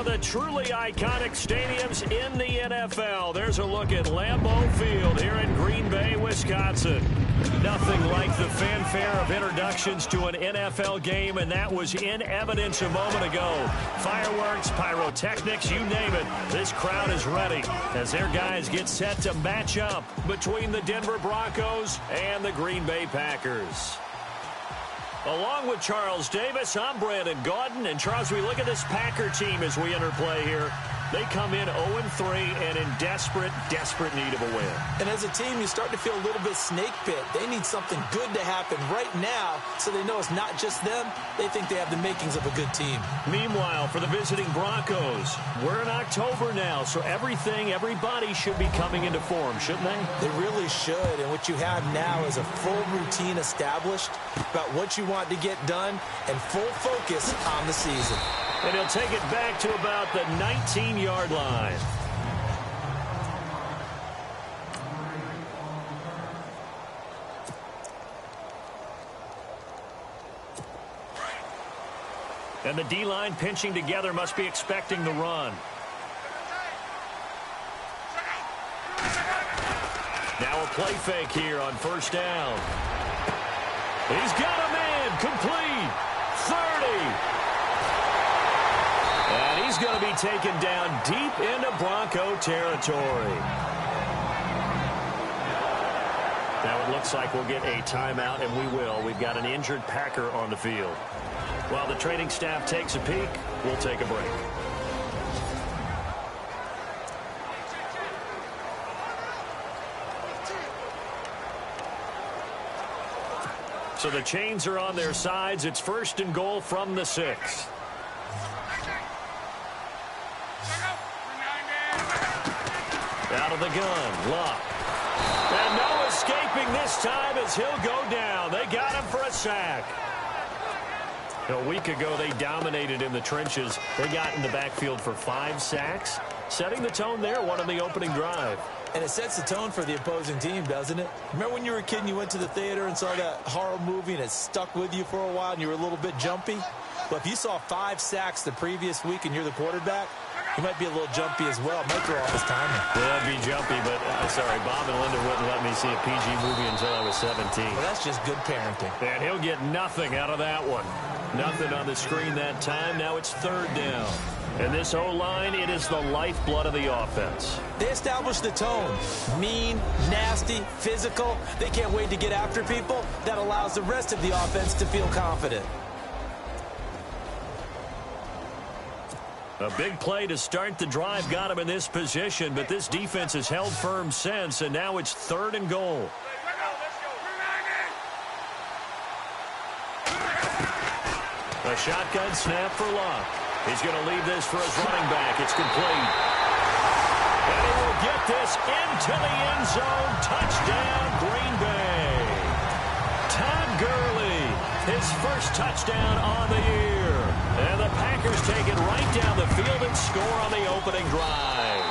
of the truly iconic stadiums in the NFL. There's a look at Lambeau Field here in Green Bay, Wisconsin. Nothing like the fanfare of introductions to an NFL game, and that was in evidence a moment ago. Fireworks, pyrotechnics, you name it. This crowd is ready as their guys get set to match up between the Denver Broncos and the Green Bay Packers. Along with Charles Davis, I'm Brandon Gaudin. And, Charles, we look at this Packer team as we enter play here. They come in 0-3 and in desperate need of a win. And as a team, you start to feel a little bit snake pit. They need something good to happen right now so they know it's not just them. They think they have the makings of a good team. Meanwhile, for the visiting Broncos, we're in October now, so everybody should be coming into form, shouldn't they? They really should. And what you have now is a full routine established about what you want to get done and full focus on the season. And he'll take it back to about the 19-yard line. And the D-line pinching together must be expecting the run. Now a play fake here on first down. He's got a man, complete, 30. And he's going to be taken down deep into Bronco territory. Now it looks like we'll get a timeout, and we will. We've got an injured Packer on the field. While the training staff takes a peek, we'll take a break. So the chains are on their sides. It's 1st and goal from the 6. Out of the gun, Luck. And no escaping this time as he'll go down. They got him for a sack. A week ago, they dominated in the trenches. They got in the backfield for 5 sacks, setting the tone there, one on the opening drive. And it sets the tone for the opposing team, doesn't it? Remember when you were a kid and you went to the theater and saw that horror movie and it stuck with you for a while and you were a little bit jumpy? Well, if you saw 5 sacks the previous week and you're the quarterback, you might be a little jumpy as well. Might throw off his timing. Yeah, I'd be jumpy, but sorry, Bob and Linda wouldn't let me see a PG movie until I was 17. Well, that's just good parenting. And he'll get nothing out of that one. Nothing on the screen that time. Now it's 3rd down. And this O-line, it is the lifeblood of the offense. They establish the tone. Mean, nasty, physical. They can't wait to get after people. That allows the rest of the offense to feel confident. A big play to start the drive got him in this position, but this defense has held firm since, and now it's 3rd and goal. A shotgun snap for Luck. He's going to leave this for his running back. It's complete. And he will get this into the end zone. Touchdown, Green Bay. Todd Gurley, his first touchdown on the year. And the Packers take it right down the field and score on the opening drive.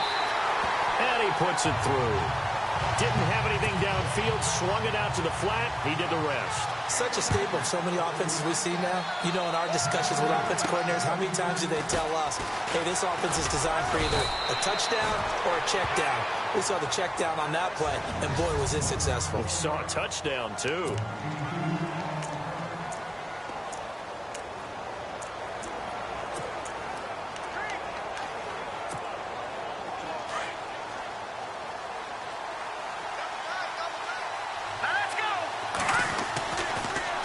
And he puts it through. Didn't have anything downfield, swung it out to the flat. He did the rest. Such a staple of so many offenses we see now. You know, in our discussions with offense coordinators, how many times do they tell us, hey, this offense is designed for either a touchdown or a check down. We saw the check down on that play, and boy, was it successful. We saw a touchdown, too.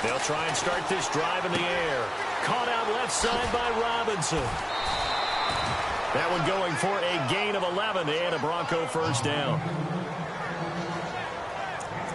They'll try and start this drive in the air. Caught out left side by Robinson. That one going for a gain of 11 and a Bronco first down.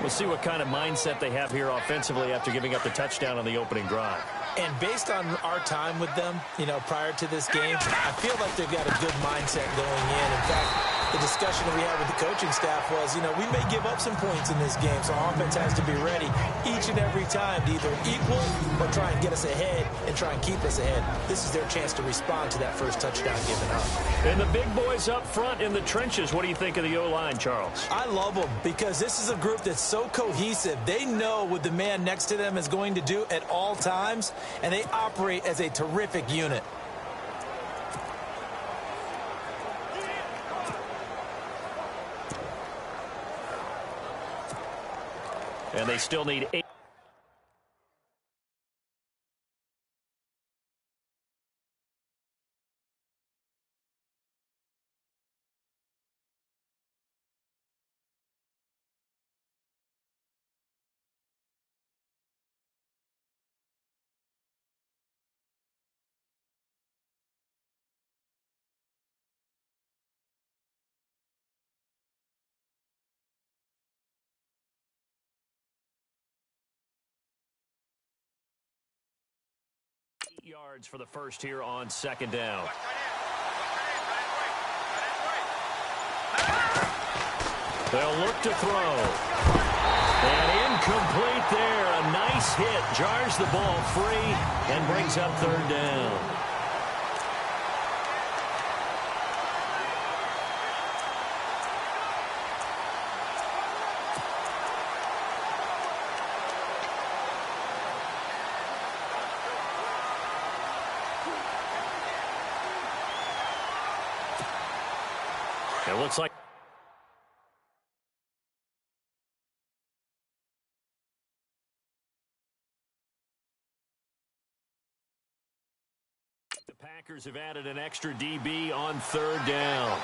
We'll see what kind of mindset they have here offensively after giving up the touchdown on the opening drive. And based on our time with them, you know, prior to this game, I feel like they've got a good mindset going in. In fact, the discussion that we had with the coaching staff was, you know, we may give up some points in this game, so our offense has to be ready each and every time to either equal or try and get us ahead and try and keep us ahead. This is their chance to respond to that first touchdown given up. And the big boys up front in the trenches, what do you think of the O-line, Charles? I love them because this is a group that's so cohesive. They know what the man next to them is going to do at all times, and they operate as a terrific unit. And they still need 8. Yards for the first here on second down. They'll look to throw. And incomplete there. A nice hit. Jars the ball free and brings up third down. It looks like the Packers have added an extra DB on third down.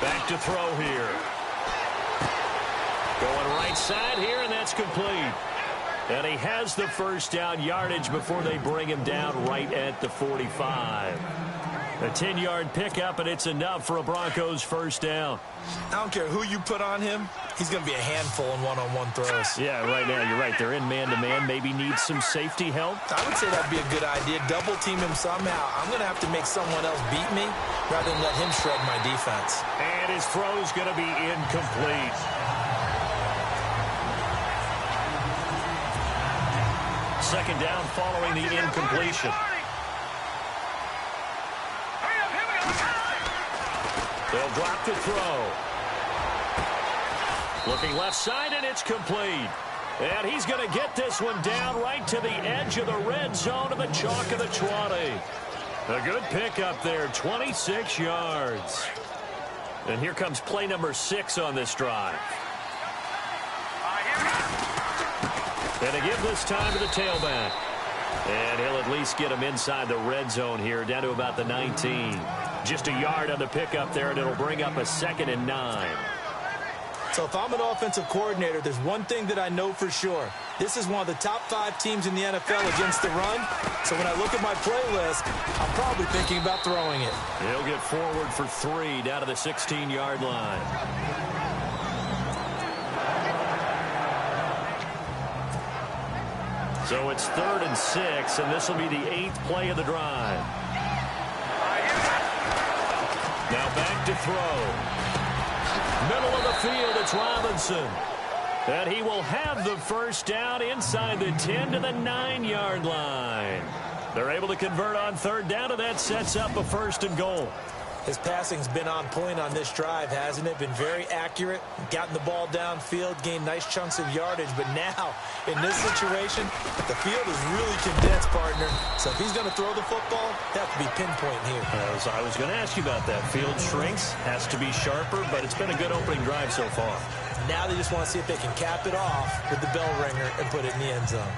Back to throw here. Going right side here, and that's complete. And he has the first down yardage before they bring him down right at the 45. A 10-yard pickup, and it's enough for a Broncos first down. I don't care who you put on him. He's going to be a handful in one-on-one throws. Yeah, right now, you're right. They're in man-to-man. Maybe needs some safety help. I would say that'd be a good idea. Double team him somehow. I'm going to have to make someone else beat me rather than let him shred my defense. And his throw's going to be incomplete. Second down following the incompletion. They'll drop to throw. Looking left side, and it's complete. And he's going to get this one down right to the edge of the red zone of the chalk of the 20. A good pickup there, 26 yards. And here comes play number 6 on this drive. And to give this time to the tailback. And he'll at least get him inside the red zone here, down to about the 19. Just a yard on the pickup there, and it'll bring up a 2nd and 9. So if I'm an offensive coordinator, there's one thing that I know for sure. This is one of the top 5 teams in the NFL against the run. So when I look at my playlist, I'm probably thinking about throwing it. He'll get forward for 3 down to the 16-yard line. So it's 3rd and 6, and this will be the 8th play of the drive. Now back to throw. Middle of the field, it's Robinson. And he will have the first down inside the 10 to the 9-yard line. They're able to convert on 3rd down, and that sets up a 1st and goal. His passing's been on point on this drive, hasn't it? Been very accurate, gotten the ball downfield, gained nice chunks of yardage. But now, in this situation, the field is really condensed, partner. So if he's going to throw the football, that has to be pinpoint here. I was going to ask you about that. Field shrinks, has to be sharper, but it's been a good opening drive so far. Now they just want to see if they can cap it off with the bell ringer and put it in the end zone.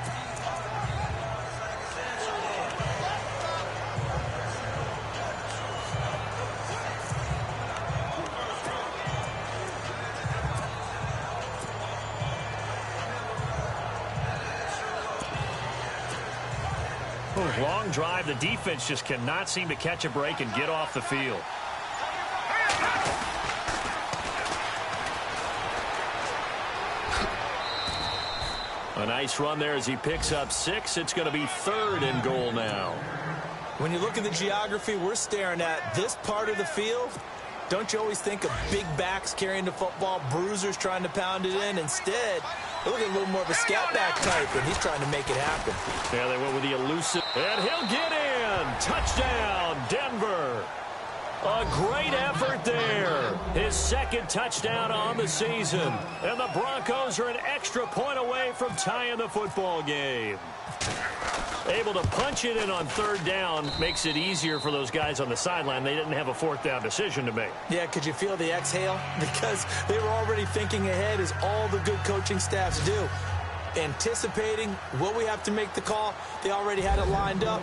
Long drive. The defense just cannot seem to catch a break and get off the field. A nice run there as he picks up 6. It's going to be 3rd and goal now. When you look at the geography we're staring at, this part of the field, don't you always think of big backs carrying the football, bruisers trying to pound it in? Instead, look at a little more of a scat back type, and he's trying to make it happen. Yeah, they went with the elusive. And he'll get in. Touchdown, Denver. A great effort there. His second touchdown on the season. And the Broncos are an extra point away from tying the football game. Able to punch it in on third down makes it easier for those guys on the sideline. They didn't have a fourth down decision to make. Yeah, could you feel the exhale? Because they were already thinking ahead, as all the good coaching staffs do. Anticipating, will we have to make the call? They already had it lined up.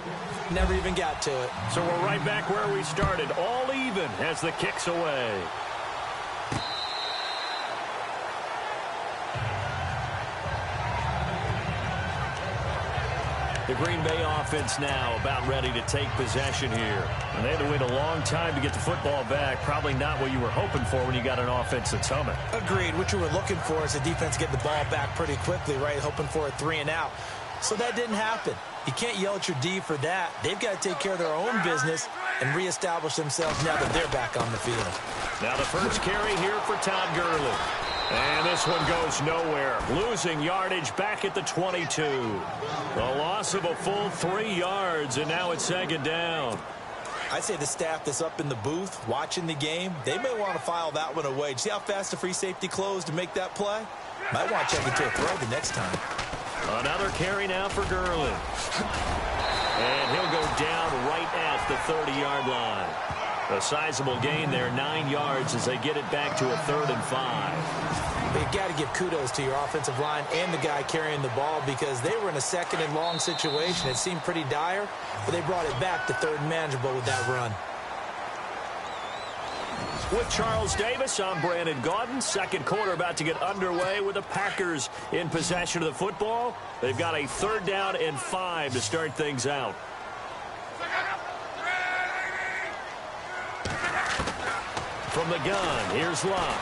Never even got to it. So we're right back where we started. All even as the kick's away. The Green Bay offense now about ready to take possession here. And they had to wait a long time to get the football back. Probably not what you were hoping for when you got an offense that's humming. Agreed. What you were looking for is the defense get the ball back pretty quickly, right? Hoping for a 3-and-out. So that didn't happen. You can't yell at your D for that. They've got to take care of their own business and reestablish themselves now that they're back on the field. Now the first carry here for Todd Gurley. And this one goes nowhere. Losing yardage back at the 22. A loss of a full 3 yards, and now it's second down. I'd say the staff that's up in the booth watching the game, they may want to file that one away. See how fast the free safety closed to make that play? Might want to check into a throw the next time. Another carry now for Gurley. And he'll go down right at the 30-yard line. A sizable gain there, 9 yards as they get it back to a 3rd and 5. You've got to give kudos to your offensive line and the guy carrying the ball, because they were in a 2nd and long situation. It seemed pretty dire, but they brought it back to 3rd and manageable with that run. With Charles Davis, I'm Brandon Gaudin. Second quarter about to get underway with the Packers in possession of the football. They've got a 3rd down and 5 to start things out. From the gun, here's Luck.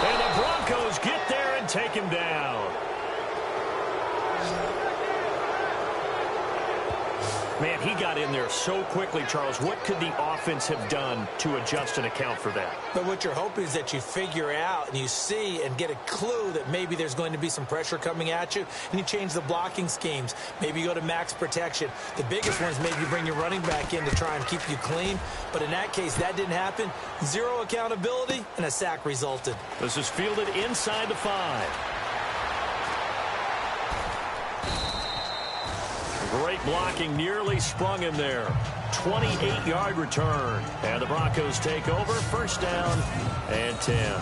And the Broncos get there and take him down. Man, he got in there so quickly, Charles. What could the offense have done to adjust and account for that? But what you're hoping is that you figure out and you see and get a clue that maybe there's going to be some pressure coming at you, and you change the blocking schemes. Maybe you go to max protection. The biggest one is maybe you bring your running back in to try and keep you clean. But in that case, that didn't happen. 0 accountability, and a sack resulted. This is fielded inside the 5. Great blocking, nearly sprung him there. 28-yard return. And the Broncos take over. 1st down and 10.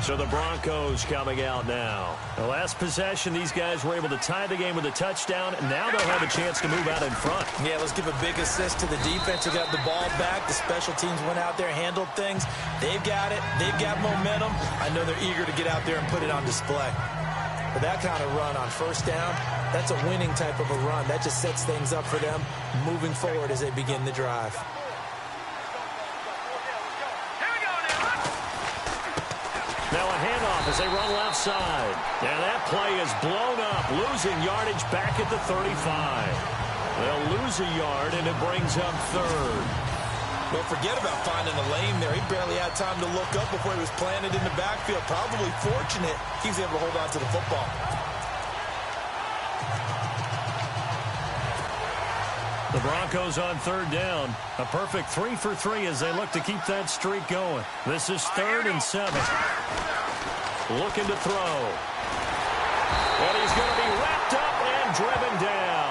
So the Broncos coming out now. The last possession, these guys were able to tie the game with a touchdown. And now they'll have a chance to move out in front. Yeah, let's give a big assist to the defense who got the ball back. The special teams went out there, handled things. They've got it. They've got momentum. I know they're eager to get out there and put it on display. But that kind of run on 1st down, that's a winning type of a run. That just sets things up for them moving forward as they begin the drive. Now a handoff as they run left side. And that play is blown up, losing yardage back at the 35. They'll lose a yard, and it brings up 3rd. Don't forget about finding a lane there. He barely had time to look up before he was planted in the backfield. Probably fortunate he was able to hold on to the football. The Broncos on 3rd down. A perfect 3 for 3 as they look to keep that streak going. This is 3rd and 7. Looking to throw. And he's going to be wrapped up and driven down.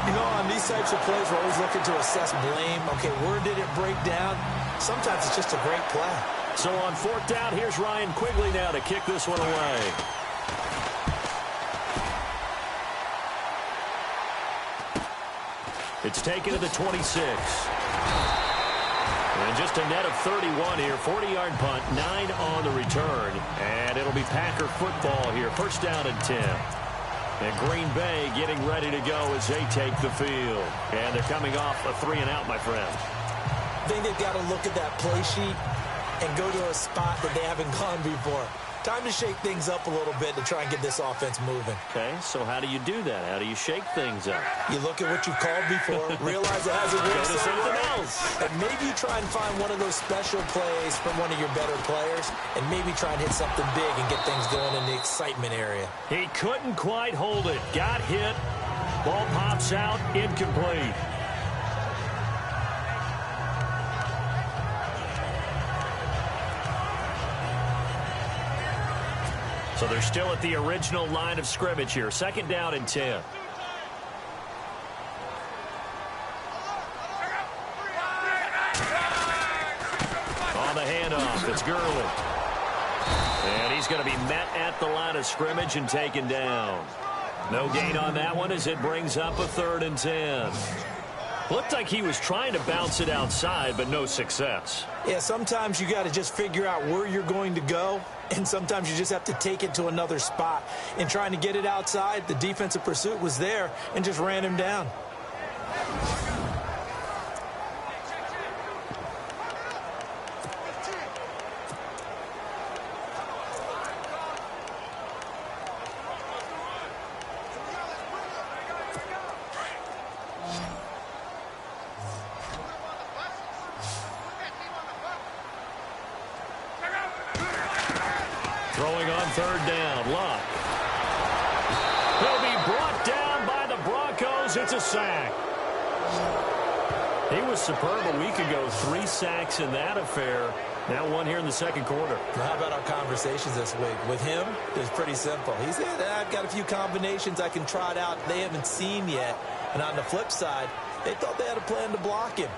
You know, on these types of plays, we're always looking to assess blame. Okay, where did it break down? Sometimes it's just a great play. So on 4th down, here's Ryan Quigley now to kick this one away. It's taken to the 26. And just a net of 31 here. 40-yard punt, 9 on the return. And it'll be Packer football here. 1st down and 10. And Green Bay getting ready to go as they take the field. And they're coming off a 3-and-out, my friend. I think they've got to look at that play sheet and go to a spot that they haven't gone before. Time to shake things up a little bit to try and get this offense moving. Okay, so how do you do that? How do you shake things up? You look at what you've called before, realize it hasn't worked something else. and maybe you try and find one of those special plays from one of your better players, and maybe try and hit something big and get things going in the excitement area. He couldn't quite hold it. Got hit. Ball pops out, incomplete. So they're still at the original line of scrimmage here. 2nd down and 10. On the handoff, it's Gurley. And he's going to be met at the line of scrimmage and taken down. No gain on that one as it brings up a 3rd and 10. Looked like he was trying to bounce it outside, but no success. Yeah, sometimes you got to just figure out where you're going to go, and sometimes you just have to take it to another spot. In trying to get it outside, the defensive pursuit was there and just ran him down. Throwing on 3rd down, Luck. He'll be brought down by the Broncos. It's a sack. He was superb a week ago. 3 sacks in that affair. Now 1 here in the 2nd quarter. How about our conversations this week? With him, it was pretty simple. He said, I've got a few combinations I can trot out they haven't seen yet. And on the flip side, they thought they had a plan to block him.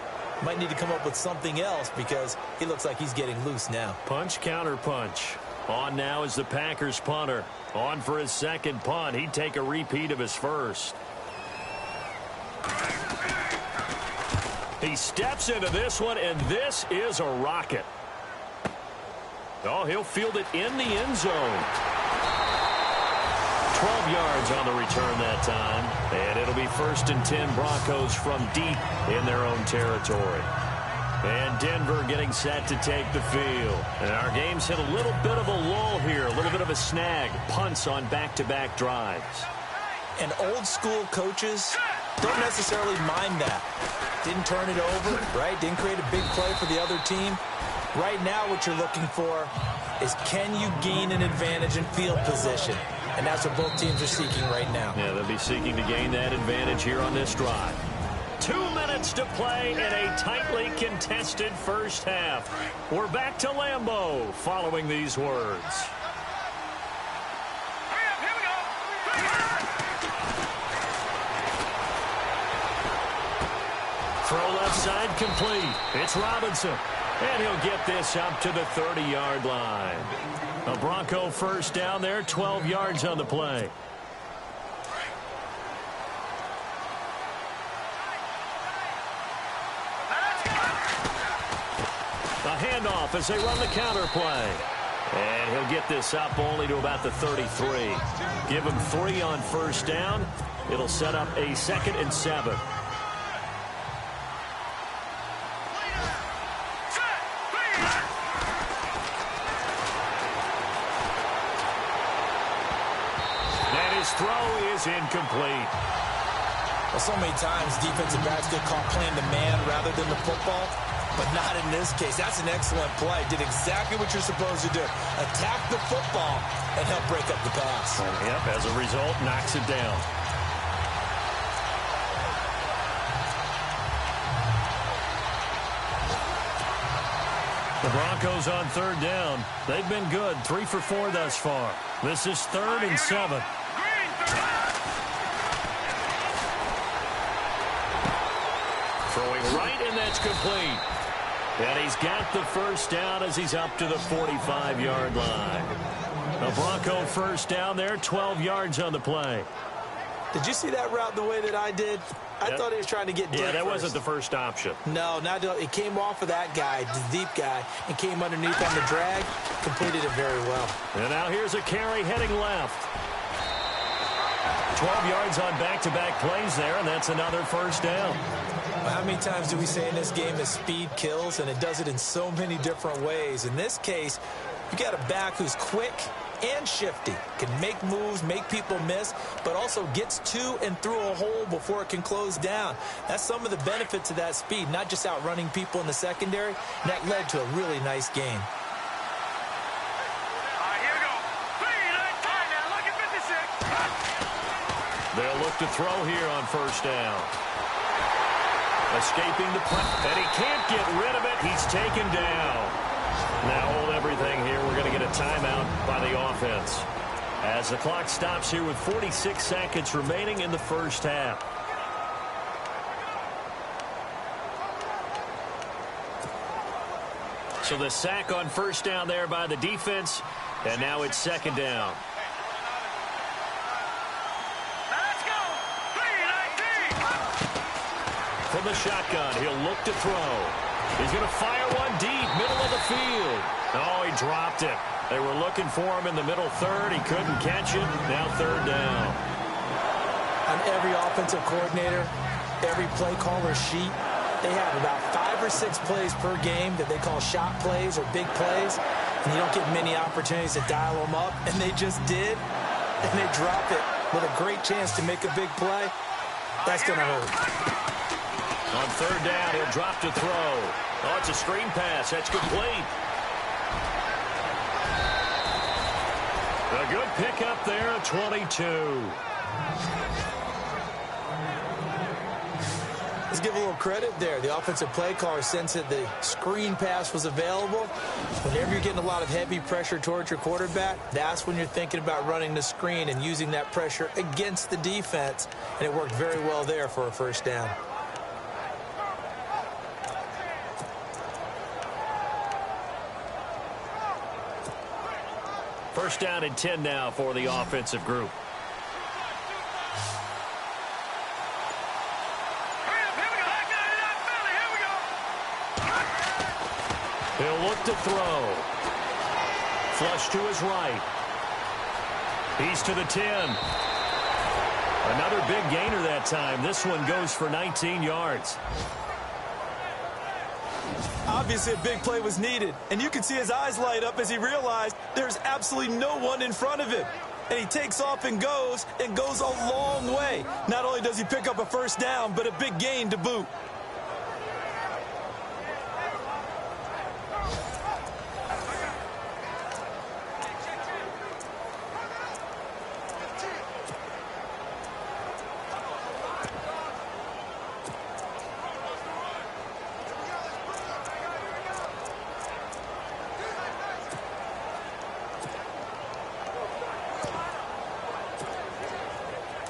Might need to come up with something else because he looks like he's getting loose now. Punch, counter punch. On now is the Packers punter. On for his 2nd punt. He'd take a repeat of his 1st. He steps into this one, and this is a rocket. Oh, he'll field it in the end zone. 12 yards on the return that time. And it'll be 1st and 10 Broncos from deep in their own territory. And Denver getting set to take the field. And our game's hit a little bit of a lull here, a little bit of a snag. Punts on back-to-back drives. And old-school coaches don't necessarily mind that. Didn't turn it over, right? Didn't create a big play for the other team. Right now what you're looking for is can you gain an advantage in field position? And that's what both teams are seeking right now. Yeah, they'll be seeking to gain that advantage here on this drive. 2 minutes to play in a tightly contested first half. We're back to Lambeau following these words. Throw left side complete. It's Robinson. And he'll get this up to the 30-yard line. A Bronco 1st down there, 12 yards on the play. A handoff as they run the counter play. And he'll get this up only to about the 33. Give him 3 on 1st down. It'll set up a 2nd and 7. And his throw is incomplete. Well, so many times defensive backs get caught playing the man rather than the football. But not in this case. That's an excellent play. Did exactly what you're supposed to do. Attack the football and help break up the pass. Yep, as a result, knocks it down. The Broncos on 3rd down. They've been good. 3 for 4 thus far. This is 3rd and 7. Throwing right, and that's complete. And he's got the 1st down as he's up to the 45-yard line. A Bronco 1st down there, 12 yards on the play. Did you see that route the way that I did? I thought he was trying to get deep. Yeah, that wasn't the first option. No, it came off of that guy, the deep guy, and came underneath on the drag. Completed it very well. And now here's a carry heading left. 12 yards on back-to-back plays there, and that's another 1st down. Well, how many times do we say in this game that speed kills, and it does it in so many different ways? In this case, you got a back who's quick and shifty. Can make moves, make people miss, but also gets to and through a hole before it can close down. That's some of the benefits of that speed, not just outrunning people in the secondary. And that led to a really nice game. They'll look to throw here on first down. Escaping the press, and he can't get rid of it. He's taken down. Now hold everything here. We're going to get a timeout by the offense as the clock stops here with 46 seconds remaining in the first half. So the sack on first down there by the defense, and now it's second down. From the shotgun, he'll look to throw. He's going to fire one deep, middle of the field. Oh, he dropped it. They were looking for him in the middle third. He couldn't catch it. Now third down. On every offensive coordinator, every play caller sheet, they have about 5 or 6 plays per game that they call shot plays or big plays. And you don't get many opportunities to dial them up. And they just did. And they drop it with a great chance to make a big play. That's going to hurt. On third down, he'll drop to throw. Oh, it's a screen pass. That's complete. A good pickup there at 22. Let's give a little credit there. The offensive play caller sensed that the screen pass was available. Whenever you're getting a lot of heavy pressure towards your quarterback, that's when you're thinking about running the screen and using that pressure against the defense. And it worked very well there for a first down. First down and 10 now for the offensive group. He'll look to throw. Flush to his right. He's to the 10. Another big gainer that time. This one goes for 19 yards. Obviously, a big play was needed, and you can see his eyes light up as he realized there's absolutely no one in front of him. And he takes off and goes a long way. Not only does he pick up a first down, but a big gain to boot.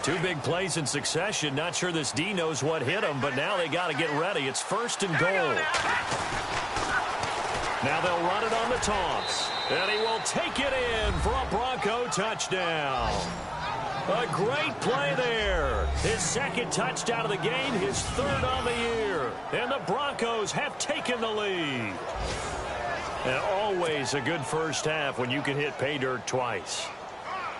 Two big plays in succession. Not sure this D knows what hit him, but now they got to get ready. It's first and goal. Now they'll run it on the toss. And he will take it in for a Bronco touchdown. A great play there. His second touchdown of the game, his third on the year. And the Broncos have taken the lead. And always a good first half when you can hit pay dirt twice.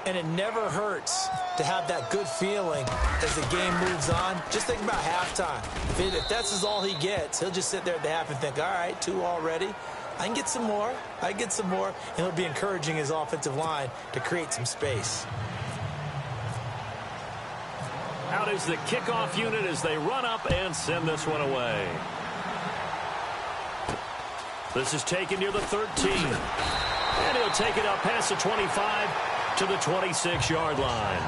And it never hurts to have that good feeling as the game moves on. Just think about halftime. If that's all he gets, he'll just sit there at the half and think, all right, 2 already. I can get some more. I can get some more. And he'll be encouraging his offensive line to create some space. Out is the kickoff unit as they run up and send this one away. This is taken near the 13. And he'll take it up past the 25 to the 26-yard line.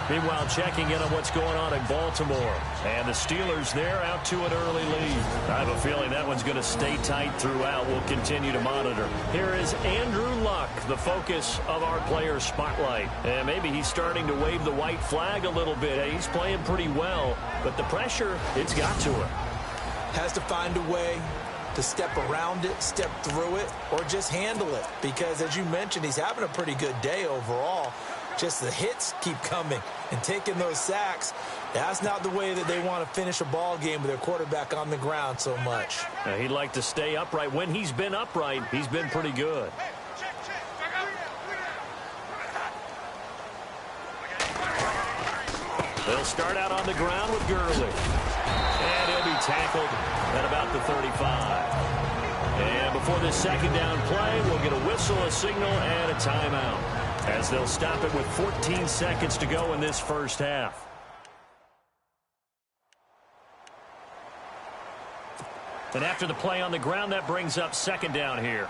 Meanwhile, checking in on what's going on in Baltimore. And the Steelers, they're out to an early lead. I have a feeling that one's going to stay tight throughout. We'll continue to monitor. Here is Andrew Luck, the focus of our player spotlight. And maybe he's starting to wave the white flag a little bit. He's playing pretty well, but the pressure, it's got to him. Has to find a way to step around it, step through it, or just handle it. Because, as you mentioned, he's having a pretty good day overall. Just the hits keep coming and taking those sacks. That's not the way that they want to finish a ball game with their quarterback on the ground so much. He'd like to stay upright. When he's been upright, he's been pretty good. They'll start out on the ground with Gurley. And he'll be tackled at about the 35. And before this second down play, we'll get a whistle, a signal, and a timeout. as they'll stop it with 14 seconds to go in this first half. And after the play on the ground, that brings up second down here.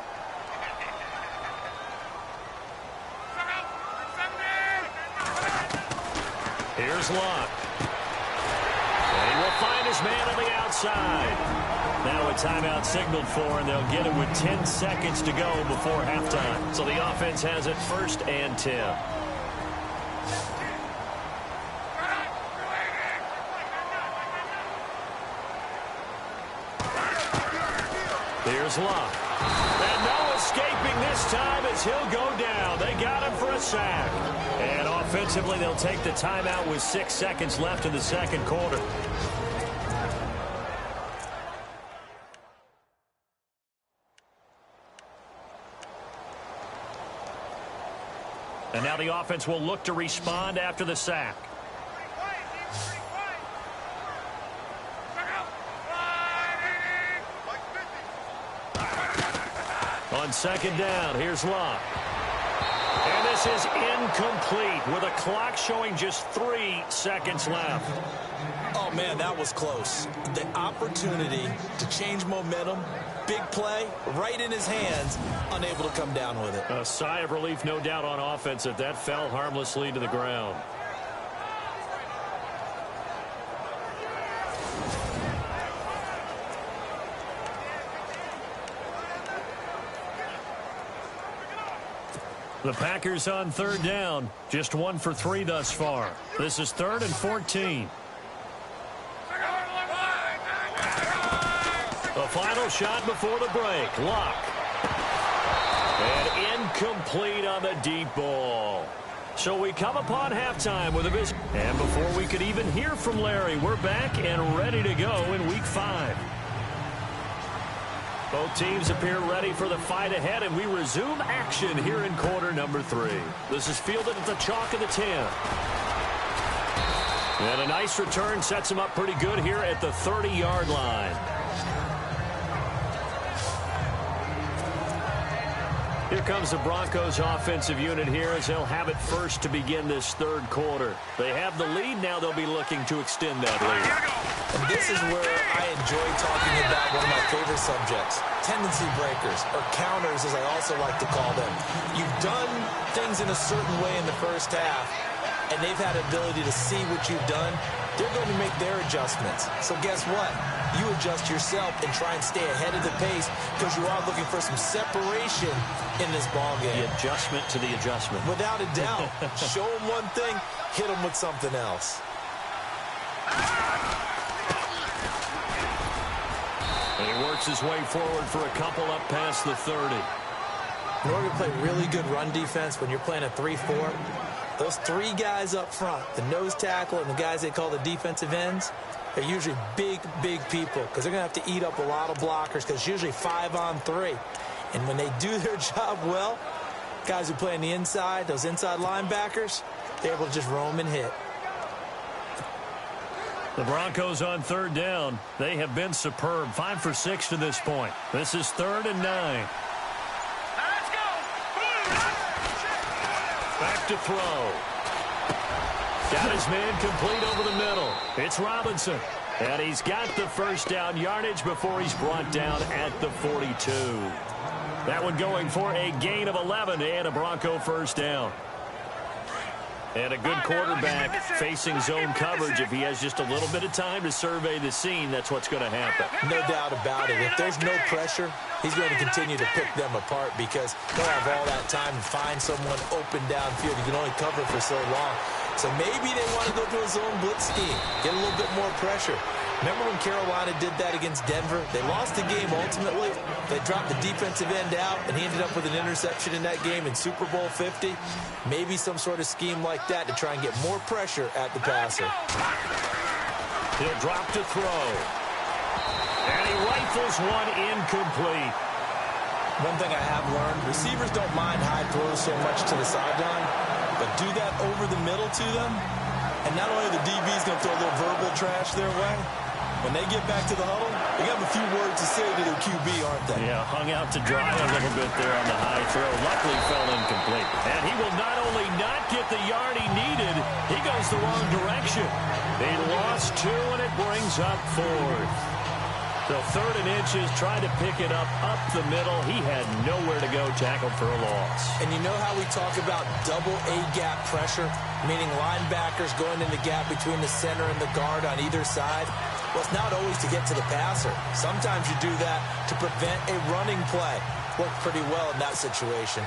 Here's Locke. And he will find his man on the outside. Now a timeout signaled for, and they'll get it with 10 seconds to go before halftime. So the offense has it 1st and 10. Here's Locke. And no escaping this time as he'll go down. They got him for a sack. And offensively, they'll take the timeout with 6 seconds left in the second quarter. And now the offense will look to respond after the sack. On second down, here's Locke. And this is incomplete with a clock showing just 3 seconds left. Oh, man, that was close. The opportunity to change momentum, big play, right in his hands, unable to come down with it. A sigh of relief, no doubt, on offense if that fell harmlessly to the ground. The Packers on third down, just 1 for 3 thus far. This is 3rd and 14. The final shot before the break. Locke. And incomplete on the deep ball. So we come upon halftime with a visit. And before we could even hear from Larry, we're back and ready to go in Week 5. Both teams appear ready for the fight ahead, and we resume action here in quarter number 3. This is fielded at the chalk of the 10. And a nice return sets him up pretty good here at the 30-yard line. Here comes the Broncos offensive unit here as they'll have it first to begin this third quarter. They have the lead. Now they'll be looking to extend that lead. And this is where I enjoy talking about one of my favorite subjects, tendency breakers, or counters as I also like to call them. You've done things in a certain way in the first half, and they've had ability to see what you've done. They're going to make their adjustments. So guess what? You adjust yourself and try and stay ahead of the pace because you are looking for some separation in this ball game. The adjustment to the adjustment. Without a doubt. Show them one thing, hit them with something else. And he works his way forward for a couple up past the 30. In order to play really good run defense when you're playing a 3-4, those 3 guys up front, the nose tackle and the guys they call the defensive ends, they're usually big, big people because they're going to have to eat up a lot of blockers because it's usually 5 on 3. And when they do their job well, guys who play on the inside, those inside linebackers, they're able to just roam and hit. The Broncos on third down. They have been superb. 5 for 6 to this point. This is 3rd and 9. Back to throw. Got his man complete over the middle. It's Robinson. And he's got the first down yardage before he's brought down at the 42. That one going for a gain of 11 and a Bronco first down. And a good quarterback facing zone coverage. If he has just a little bit of time to survey the scene, that's what's going to happen. No doubt about it. If there's no pressure, he's going to continue to pick them apart because he'll have all that time to find someone open downfield. You can only cover for so long. So maybe they want to go to a zone blitz scheme, get a little bit more pressure. Remember when Carolina did that against Denver? They lost the game ultimately. They dropped the defensive end out, and he ended up with an interception in that game in Super Bowl 50. Maybe some sort of scheme like that to try and get more pressure at the passer. He'll drop to throw. And he rifles one incomplete. One thing I have learned, receivers don't mind high throws so much to the sideline, but do that over the middle to them, and not only the DB's going to throw a little verbal trash their way, When they get back to the huddle, they have a few words to say to their QB, aren't they? Yeah, hung out to dry a little bit there on the high throw. Luckily fell incomplete. And he will not only not get the yard he needed, he goes the wrong direction. They lost 2, and it brings up 4th. So 3rd and inches, trying to pick it up the middle. He had nowhere to go, tackled for a loss. And you know how we talk about double A-gap pressure, meaning linebackers going in the gap between the center and the guard on either side? Well, it's not always to get to the passer. Sometimes you do that to prevent a running play. Worked pretty well in that situation.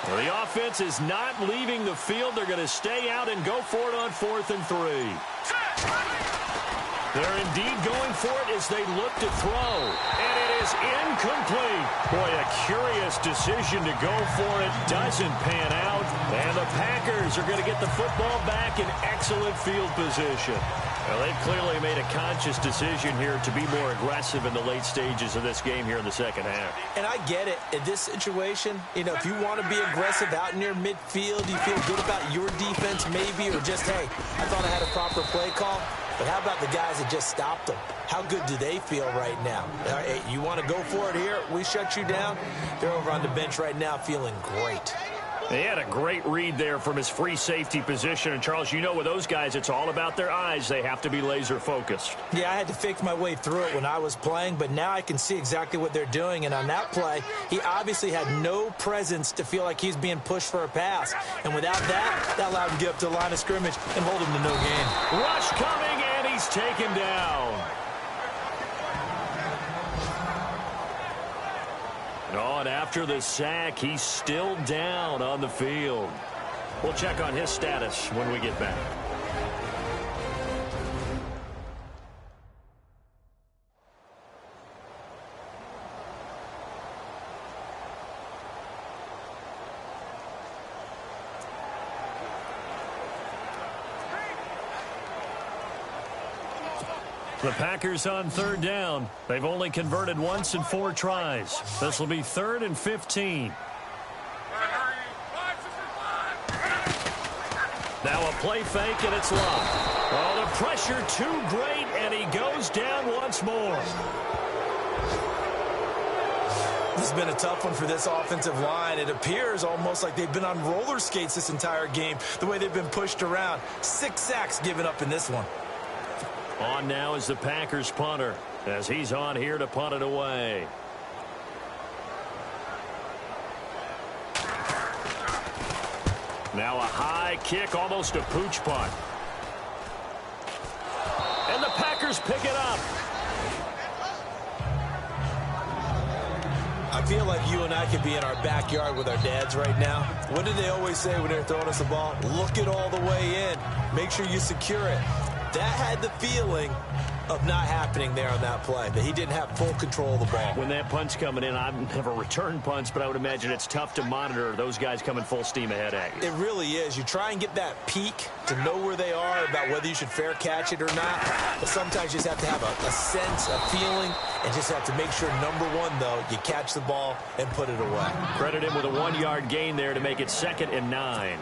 Well, the offense is not leaving the field. They're going to stay out and go for it on 4th and 3. They're indeed going for it as they look to throw. And it is incomplete. Boy, a curious decision to go for it. Doesn't pan out. And the Packers are going to get the football back in excellent field position. Well, they've clearly made a conscious decision here to be more aggressive in the late stages of this game here in the second half. And I get it. In this situation, you know, if you want to be aggressive out near midfield, you feel good about your defense maybe, or just, hey, I thought I had a proper play call. But how about the guys that just stopped them? How good do they feel right now? Hey, you want to go for it here? We shut you down? They're over on the bench right now feeling great. They had a great read there from his free safety position. And, Charles, you know with those guys, it's all about their eyes. They have to be laser-focused. Yeah, I had to fake my way through it when I was playing, but now I can see exactly what they're doing. And on that play, he obviously had no presence to feel like he's being pushed for a pass. And without that, that allowed him to get up to the line of scrimmage and hold him to no gain. Rush coming, and he's taken down. Oh, and after the sack, he's still down on the field. We'll check on his status when we get back. The Packers on 3rd down. They've only converted once in 4 tries. This will be 3rd and 15. Now a play fake, and it's locked. Oh, the pressure too great, and he goes down once more. This has been a tough one for this offensive line. It appears almost like they've been on roller skates this entire game, the way they've been pushed around. 6 sacks given up in this one. On now is the Packers punter, as he's on here to punt it away. Now a high kick, almost a pooch punt. And the Packers pick it up. I feel like you and I could be in our backyard with our dads right now. What did they always say when they're throwing us the ball? Look it all the way in. Make sure you secure it. That had the feeling of not happening there on that play, that he didn't have full control of the ball. When that punt's coming in, I've never returned punts, but I would imagine it's tough to monitor those guys coming full steam ahead at you. It really is. You try and get that peek to know where they are, about whether you should fair catch it or not. But sometimes you just have to have a sense, a feeling, and just have to make sure, number one, though, you catch the ball and put it away. Credit him with a 1-yard gain there to make it 2nd and 9.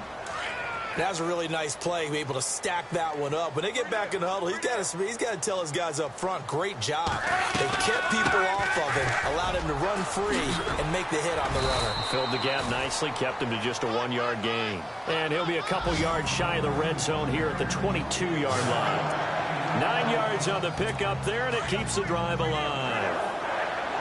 That was a really nice play, be able to stack that one up. When they get back in the huddle, he's got to tell his guys up front, great job. They kept people off of him, allowed him to run free and make the hit on the runner. Filled the gap nicely, kept him to just a 1-yard gain. And he'll be a couple yards shy of the red zone here at the 22-yard line. 9 yards on the pickup there, and it keeps the drive alive.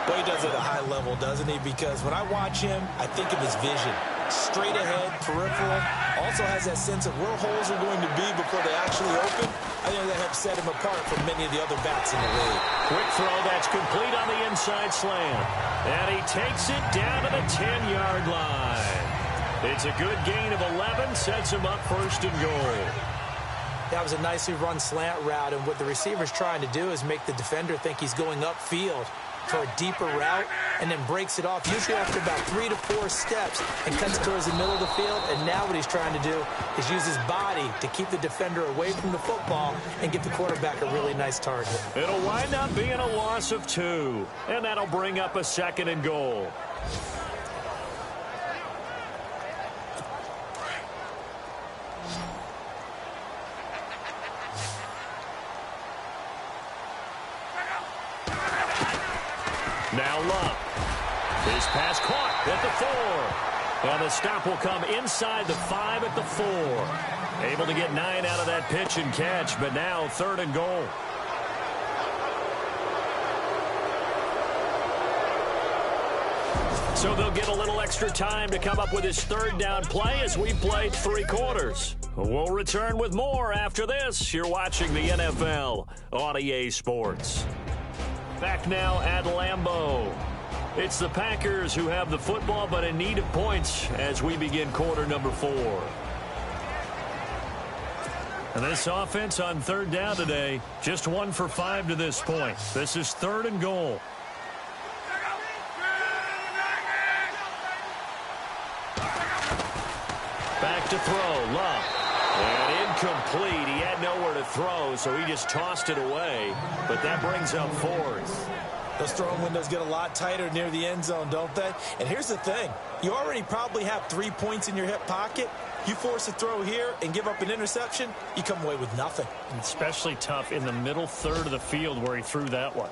Well, he does it at a high level, doesn't he? Because when I watch him, I think of his vision. Straight ahead, peripheral. Also has that sense of where holes are going to be before they actually open. I think that helps set him apart from many of the other backs in the league. Quick throw, that's complete on the inside slant. And he takes it down to the 10-yard line. It's a good gain of 11, sets him up 1st and goal. That was a nicely run slant route, and what the receiver's trying to do is make the defender think he's going upfield for a deeper route, and then breaks it off, usually after about 3 to 4 steps, and cuts towards the middle of the field. And now what he's trying to do is use his body to keep the defender away from the football and get the quarterback a really nice target. It'll wind up being a loss of 2, and that'll bring up a 2nd and goal. Now Love. His pass caught at the 4. And the stop will come inside the 5 at the 4. Able to get 9 out of that pitch and catch, but now 3rd and goal. So they'll get a little extra time to come up with his 3rd down play as we played 3 quarters. We'll return with more after this. You're watching the NFL on EA Sports. Back now at Lambeau. It's the Packers who have the football but in need of points as we begin quarter number 4. And this offense on 3rd down today, just 1 for 5 to this point. This is 3rd and goal. Back to throw, Love. And incomplete. He had nowhere to throw, so he just tossed it away. But that brings up 4th. Those throwing windows get a lot tighter near the end zone, don't they? And here's the thing. You already probably have 3 points in your hip pocket. You force a throw here and give up an interception, you come away with nothing. Especially tough in the middle 3rd of the field where he threw that one.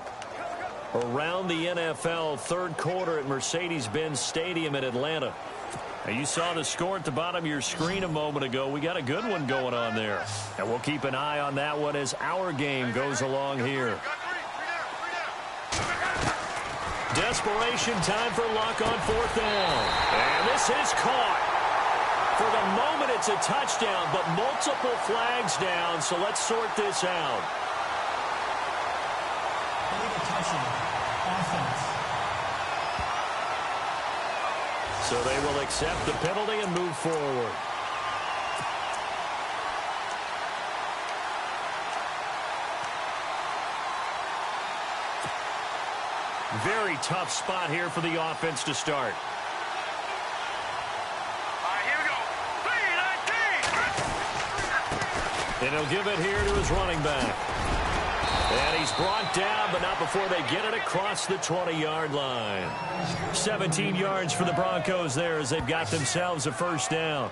Around the NFL 3rd quarter at Mercedes-Benz Stadium in Atlanta. Now, you saw the score at the bottom of your screen a moment ago. We got a good one going on there. And we'll keep an eye on that one as our game goes along here. Desperation time for Luck on 4th down. And this is caught. For the moment, it's a touchdown, but multiple flags down, so let's sort this out. So they will accept the penalty and move forward. Very tough spot here for the offense to start. Here we go. 3-19. And he'll give it here to his running back. And he's brought down, but not before they get it across the 20-yard line. 17 yards for the Broncos there as they've got themselves a 1st down.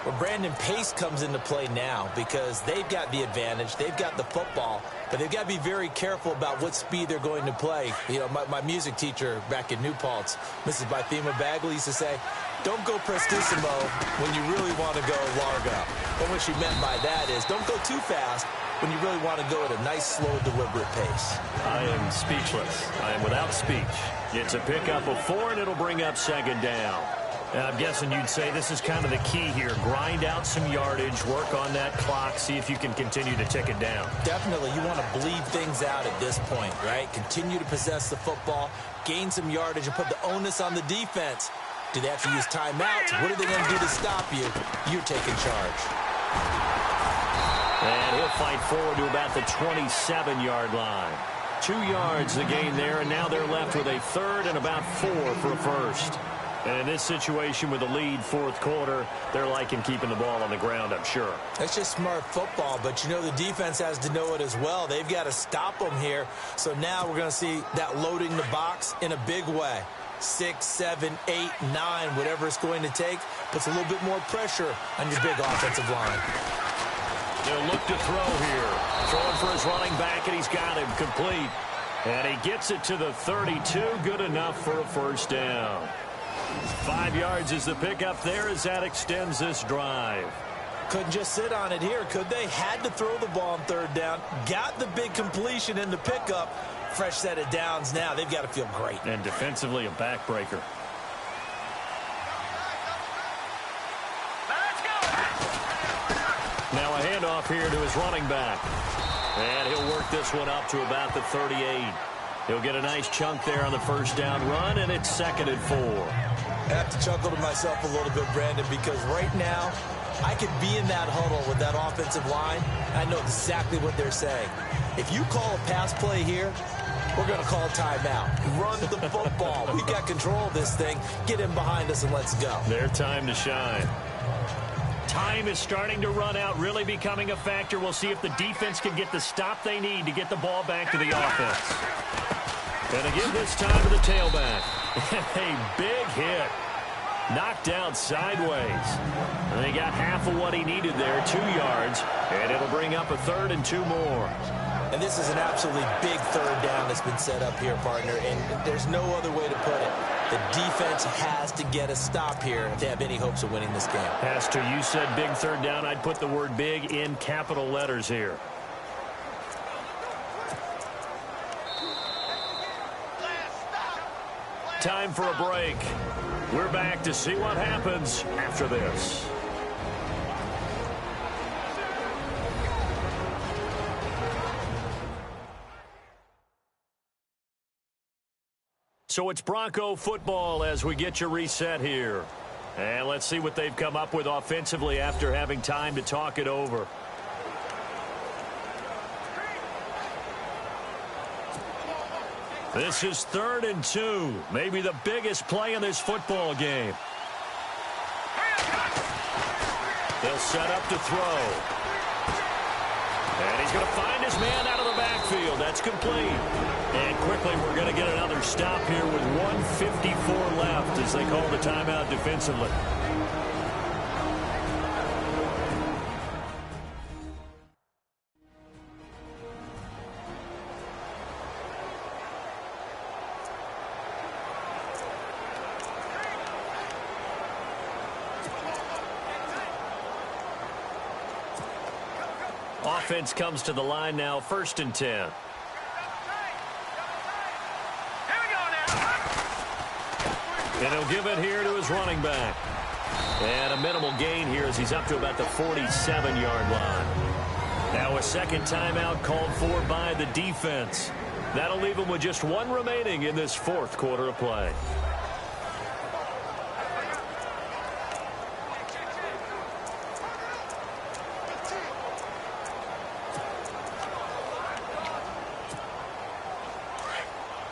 Well, Brandon, pace comes into play now because they've got the advantage. They've got the football, but they've got to be very careful about what speed they're going to play. You know, my music teacher back in New Paltz, Mrs. Bythema Bagley, used to say, don't go prestissimo when you really want to go largo. And what she meant by that is don't go too fast when you really want to go at a nice, slow, deliberate pace. I am speechless. I am without speech. It's a pickup of 4, and it'll bring up 2nd down. And I'm guessing you'd say this is kind of the key here. Grind out some yardage, work on that clock, see if you can continue to tick it down. Definitely. You want to bleed things out at this point, right? Continue to possess the football, gain some yardage, and put the onus on the defense. Do they have to use timeouts? What are they going to do to stop you? You're taking charge. And he'll fight forward to about the 27-yard line. 2 yards the gain there, and now they're left with a 3rd and about 4 for a 1st. And in this situation with the lead 4th quarter, they're liking keeping the ball on the ground, I'm sure. That's just smart football, but you know the defense has to know it as well. They've got to stop them here. So now we're going to see that loading the box in a big way. 6, 7, 8, 9, whatever it's going to take, puts a little bit more pressure on your big offensive line. They'll look to throw here. Throwing for his running back, and he's got him complete. And he gets it to the 32. Good enough for a 1st down. 5 yards is the pickup there as that extends this drive. Couldn't just sit on it here, could they? Had to throw the ball on 3rd down. Got the big completion in the pickup. Fresh set of downs now. They've got to feel great. And defensively, a backbreaker. Now a handoff here to his running back. And he'll work this one up to about the 38. He'll get a nice chunk there on the 1st down run, and it's 2nd and 4. I have to chuckle to myself a little bit, Brandon, because right now I could be in that huddle with that offensive line. I know exactly what they're saying. If you call a pass play here, we're going to call timeout. Run the football. We've got control of this thing. Get in behind us and let's go. Their time to shine. Time is starting to run out, really becoming a factor. We'll see if the defense can get the stop they need to get the ball back to the offense. And again this time to the tailback. A big hit. Knocked out sideways. And they got half of what he needed there, 2 yards. And it'll bring up a 3rd and 2 more. And this is an absolutely big third down that's been set up here, partner, and there's no other way to put it. The defense has to get a stop here if they have any hopes of winning this game. Has to. You said big third down. I'd put the word big in capital letters here. Time for a break. We're back to see what happens after this. So it's Bronco football as we get you reset here. And let's see what they've come up with offensively after having time to talk it over. This is 3rd and 2. Maybe the biggest play in this football game. They'll set up to throw. And he's going to find his man out of the backfield. That's complete. And quickly we're going to get another stop here with 1:54 left as they call the timeout defensively. Offense comes to the line now, 1st and 10. And he'll give it here to his running back. And a minimal gain here as he's up to about the 47-yard line. Now a second timeout called for by the defense. That'll leave him with just one remaining in this 4th quarter of play.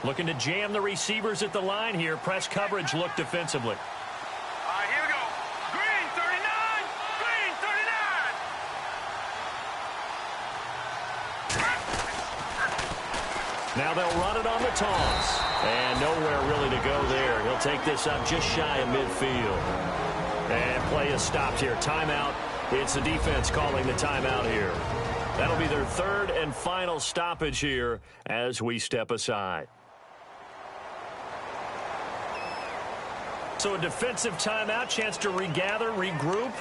Looking to jam the receivers at the line here. Press coverage look defensively. Here we go. Green, 39. Green, 39. Now they'll run it on the toss. And nowhere really to go there. He'll take this up just shy of midfield. And play is stopped here. Timeout. It's the defense calling the timeout here. That'll be their 3rd and final stoppage here as we step aside. So a defensive timeout, chance to regather, regroup,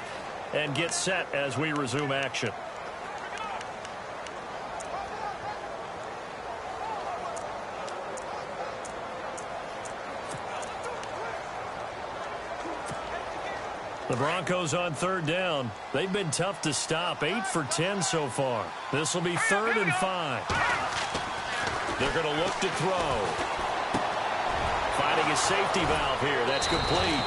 and get set as we resume action. The Broncos on 3rd down. They've been tough to stop, 8 for 10 so far. This will be 3rd and 5. They're going to look to throw. Finding his safety valve here. That's complete.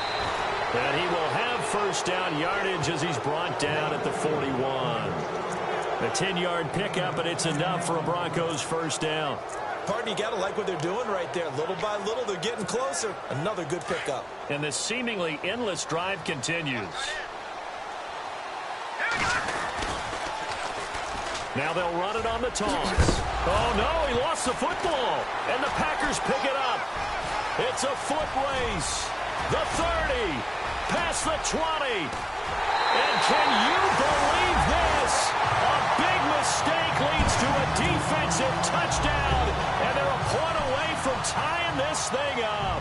And he will have 1st down yardage as he's brought down at the 41. A 10-yard pickup, and it's enough for a Broncos 1st down. Partner, you got to like what they're doing right there. Little by little, they're getting closer. Another good pickup. And this seemingly endless drive continues. Now they'll run it on the toss. Oh, no, he lost the football. And the Packers pick it up. It's a foot race. The 30, past the 20. And can you believe this? A big mistake leads to a defensive touchdown. And they're a point away from tying this thing up.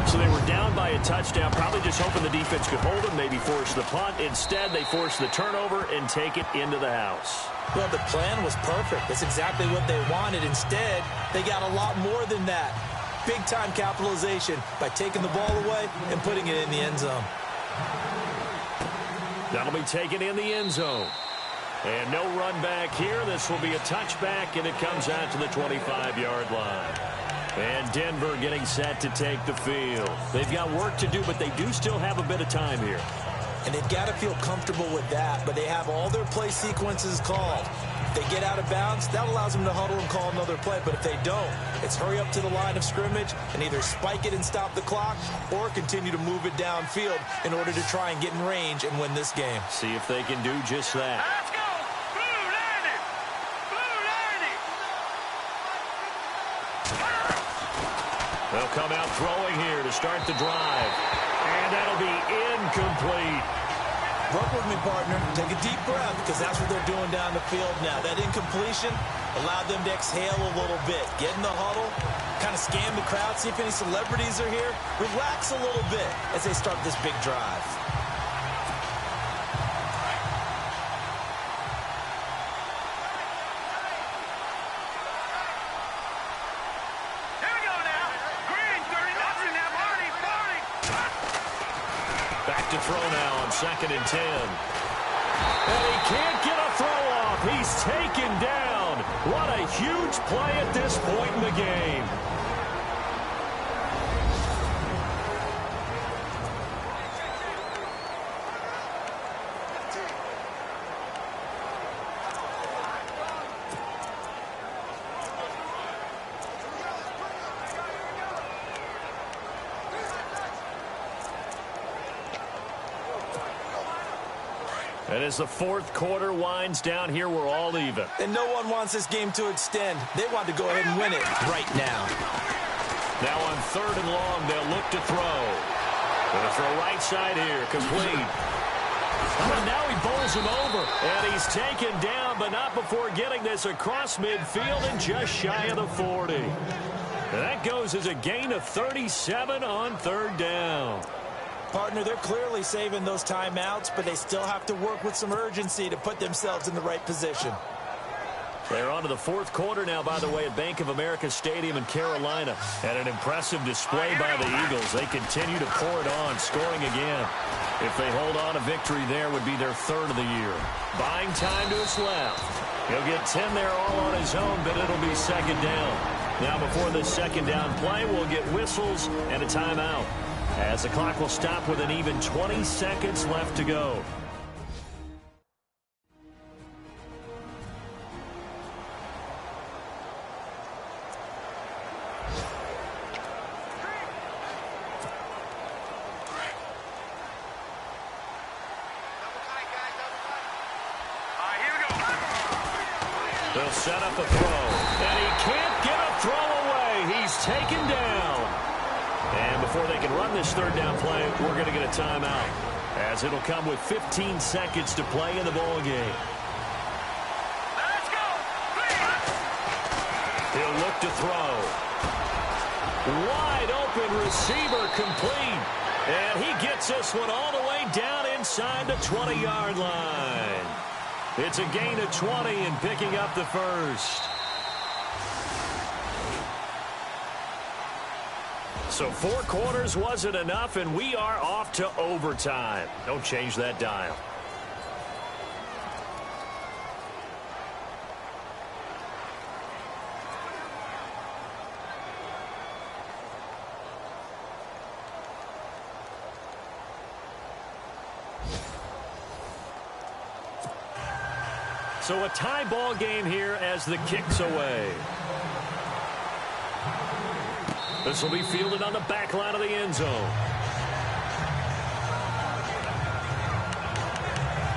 So they were down by a touchdown, probably just hoping the defense could hold them, maybe force the punt. Instead, they force the turnover and take it into the house. Well, the plan was perfect. That's exactly what they wanted. Instead, they got a lot more than that. Big-time capitalization by taking the ball away and putting it in the end zone. That'll be taken in the end zone. And no run back here. This will be a touchback, and it comes out to the 25-yard line. And Denver getting set to take the field. They've got work to do, but they do still have a bit of time here. And they've got to feel comfortable with that, but they have all their play sequences called. If they get out of bounds, that allows them to huddle and call another play. But if they don't, it's hurry up to the line of scrimmage and either spike it and stop the clock or continue to move it downfield in order to try and get in range and win this game. See if they can do just that. Let's go. Blue 90. Blue 90. They'll come out throwing here to start the drive. And that'll be incomplete. Work with me, partner. Take a deep breath, because that's what they're doing down the field now. That incompletion allowed them to exhale a little bit. Get in the huddle, kind of scan the crowd, see if any celebrities are here. Relax a little bit as they start this big drive. Here we go now. Green, 30 nothing now. 40. Back to throw now on 2nd and 10. And he can't get a throw off. He's taken down. What a huge play at this point in the game. And as the 4th quarter winds down here, we're all even. And no one wants this game to extend. They want to go ahead and win it right now. Now on 3rd and long, they'll look to throw. Gonna throw right side here, complete. And now he bowls him over. And he's taken down, but not before getting this across midfield and just shy of the 40. And that goes as a gain of 37 on 3rd down. Partner, they're clearly saving those timeouts, but they still have to work with some urgency to put themselves in the right position. They're on to the 4th quarter now, by the way, at Bank of America Stadium in Carolina. And an impressive display by the Eagles. They continue to pour it on, scoring again. If they hold on, a victory there would be their 3rd of the year. Buying time to his left. He'll get 10 there all on his own, but it'll be 2nd down. Now before this 2nd down play, we'll get whistles and a timeout, as the clock will stop with an even 20 seconds left to go. They'll set up a throw, and he can't get a throw away. He's taken down. And before they can run this 3rd down play, we're going to get a timeout, as it'll come with 15 seconds to play in the ball game. Let's go. He'll look to throw. Wide open receiver, complete. And he gets this one all the way down inside the 20-yard line. It's a gain of 20 and picking up the 1st. So 4 quarters wasn't enough, and we are off to overtime. Don't change that dial. So a tie ball game here as the kick's away. This will be fielded on the back line of the end zone.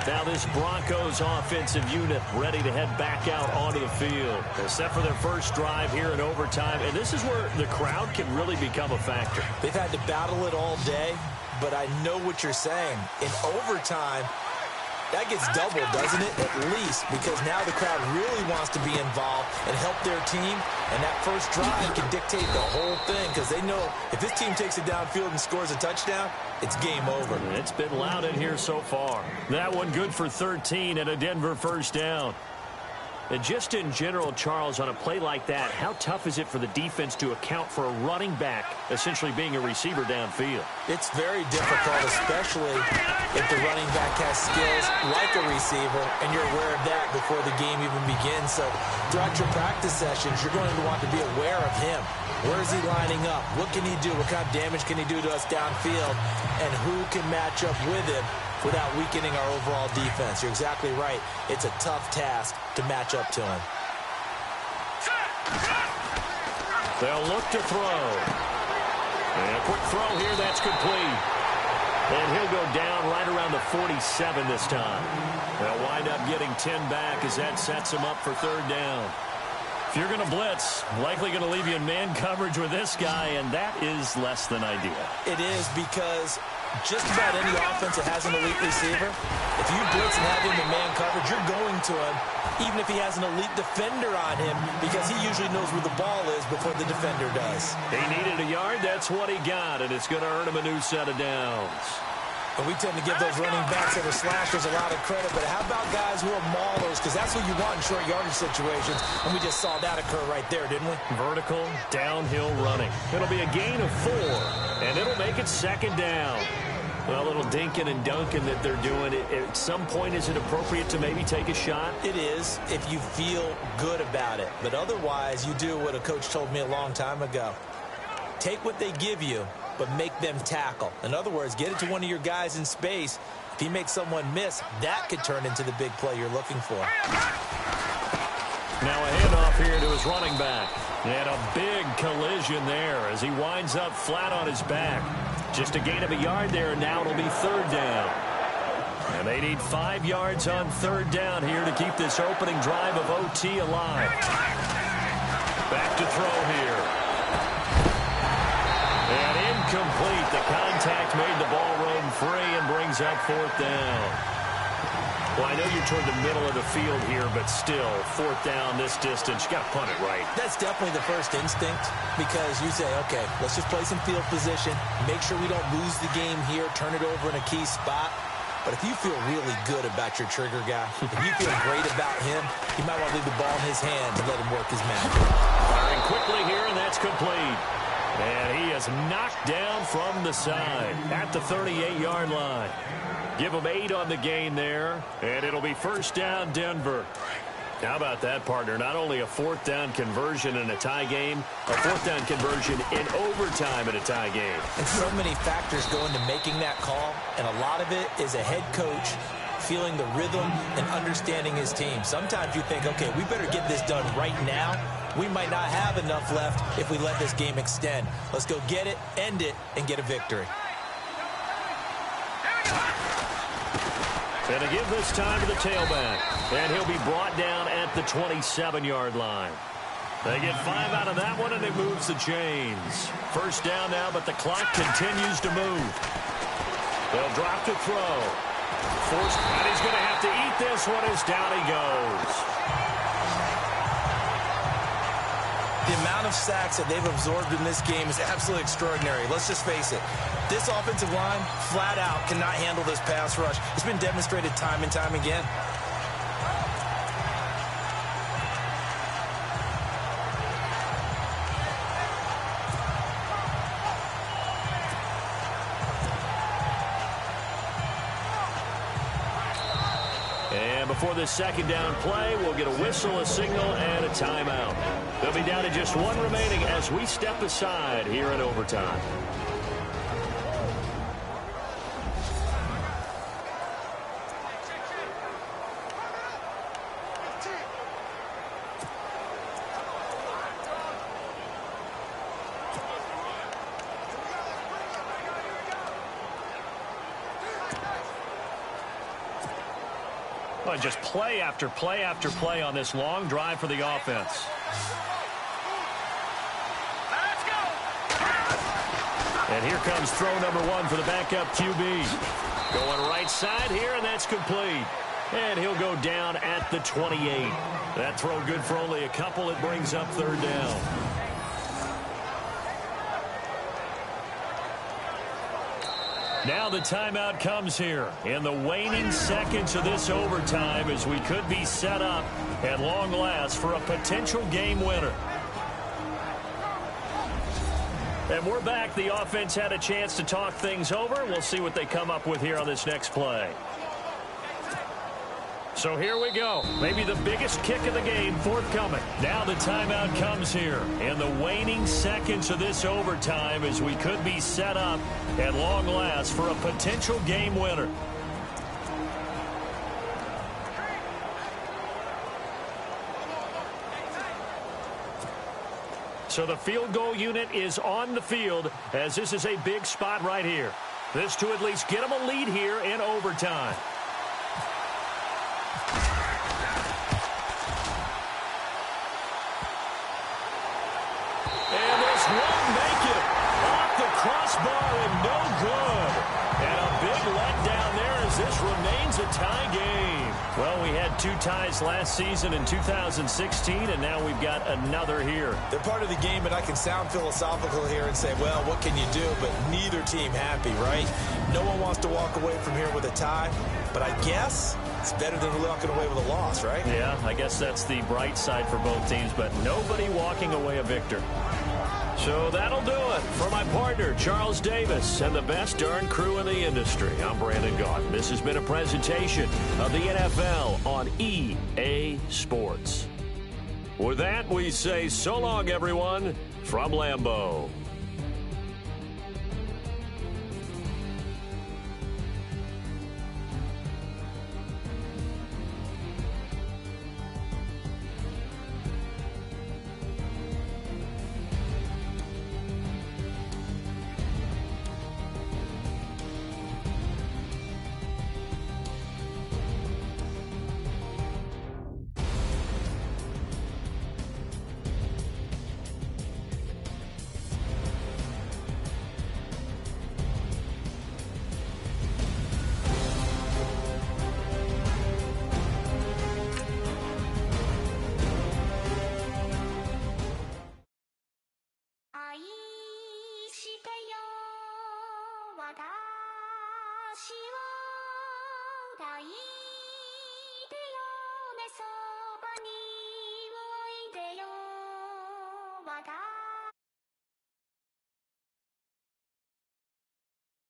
Now this Broncos offensive unit ready to head back out onto the field. They're set for their first drive here in overtime, and this is where the crowd can really become a factor. They've had to battle it all day, but I know what you're saying. In overtime, that gets doubled, doesn't it? At least, because now the crowd really wants to be involved and help their team, and that first drive can dictate the whole thing, because they know if this team takes it downfield and scores a touchdown, it's game over. It's been loud in here so far. That one good for 13 and a Denver 1st down. And just in general, Charles, on a play like that, how tough is it for the defense to account for a running back essentially being a receiver downfield? It's very difficult, especially if the running back has skills like a receiver, and you're aware of that before the game even begins. So throughout your practice sessions, you're going to want to be aware of him. Where is he lining up? What can he do? What kind of damage can he do to us downfield? And who can match up with him without weakening our overall defense? You're exactly right. It's a tough task to match up to him. They'll look to throw. And a quick throw here, that's complete. And he'll go down right around the 47 this time. They'll wind up getting 10 back as that sets him up for 3rd down. If you're going to blitz, likely going to leave you in man coverage with this guy, and that is less than ideal. It is, because just about any offense that has an elite receiver, if you blitz and have him in man coverage, you're going to him, even if he has an elite defender on him, because he usually knows where the ball is before the defender does. He needed a yard. That's what he got, and it's going to earn him a new set of downs. But we tend to give those running backs that are slashers a lot of credit. But how about guys who are maulers? Because that's what you want in short yardage situations. And we just saw that occur right there, didn't we? Vertical, downhill running. It'll be a gain of 4, and it'll make it second down. Well, a little dinking and dunking that they're doing. At some point, is it appropriate to maybe take a shot? It is, if you feel good about it. But otherwise, you do what a coach told me a long time ago. Take what they give you, but make them tackle. In other words, get it to one of your guys in space. If he makes someone miss, that could turn into the big play you're looking for. Now a handoff here to his running back. And a big collision there as he winds up flat on his back. Just a gain of a yard there, and now it'll be third down. And they need 5 yards on third down here to keep this opening drive of OT alive. Back to throw here. And incomplete. The contact made the ball roam free and brings up fourth down. Well, I know you're toward the middle of the field here, but still, fourth down this distance, you got to punt it right. That's definitely the first instinct, because you say, okay, let's just play some field position, make sure we don't lose the game here, turn it over in a key spot. But if you feel really good about your trigger guy, if you feel great about him, you might want to leave the ball in his hands and let him work his magic. Firing quickly here, and that's complete. And he is knocked down from the side at the 38-yard line. Give him 8 on the gain there, and it'll be first down Denver. How about that, partner? Not only a fourth down conversion in a tie game, a fourth down conversion in overtime in a tie game. And so many factors go into making that call, and a lot of it is a head coach feeling the rhythm and understanding his team. Sometimes you think, okay, we better get this done right now. We might not have enough left if we let this game extend. Let's go get it, end it, and get a victory. Going to give this time to the tailback. And he'll be brought down at the 27-yard line. They get 5 out of that one, and it moves the chains. First down now, but the clock continues to move. They'll drop to throw. Forced, and he's going to have to eat this one as down he goes. The amount of sacks that they've absorbed in this game is absolutely extraordinary. Let's just face it. This offensive line, flat out, cannot handle this pass rush. It's been demonstrated time and time again. And before this second down play, we'll get a whistle, a signal, and a timeout. They'll be down to just 1 remaining as we step aside here in overtime. Well, just play after play after play on this long drive for the offense. Let's go. And here comes throw number 1 for the backup QB. Going right side here, and that's complete. And he'll go down at the 28. That throw good for only a couple. It brings up third down. Now the timeout comes here in the waning seconds of this overtime as we could be set up at long last for a potential game winner. And we're back. The offense had a chance to talk things over. We'll see what they come up with here on this next play. So here we go. Maybe the biggest kick of the game forthcoming. Now the timeout comes here in the waning seconds of this overtime as we could be set up at long last for a potential game winner. So the field goal unit is on the field as this is a big spot right here. This to at least get them a lead here in overtime. And this won't make it. Off the crossbar and no good. as this remains a tie game. Well, we had 2 ties last season in 2016, and now we've got another here. They're part of the game, and I can sound philosophical here and say, well, what can you do? But neither team happy, right? No one wants to walk away from here with a tie, but I guess it's better than walking away with a loss, right? Yeah, I guess that's the bright side for both teams, but nobody walking away a victor. So that'll do it. For my partner, Charles Davis, and the best darn crew in the industry, I'm Brandon Gaudin. This has been a presentation of the NFL on EA Sports. With that, we say so long, everyone, from Lambeau. "私を抱いて」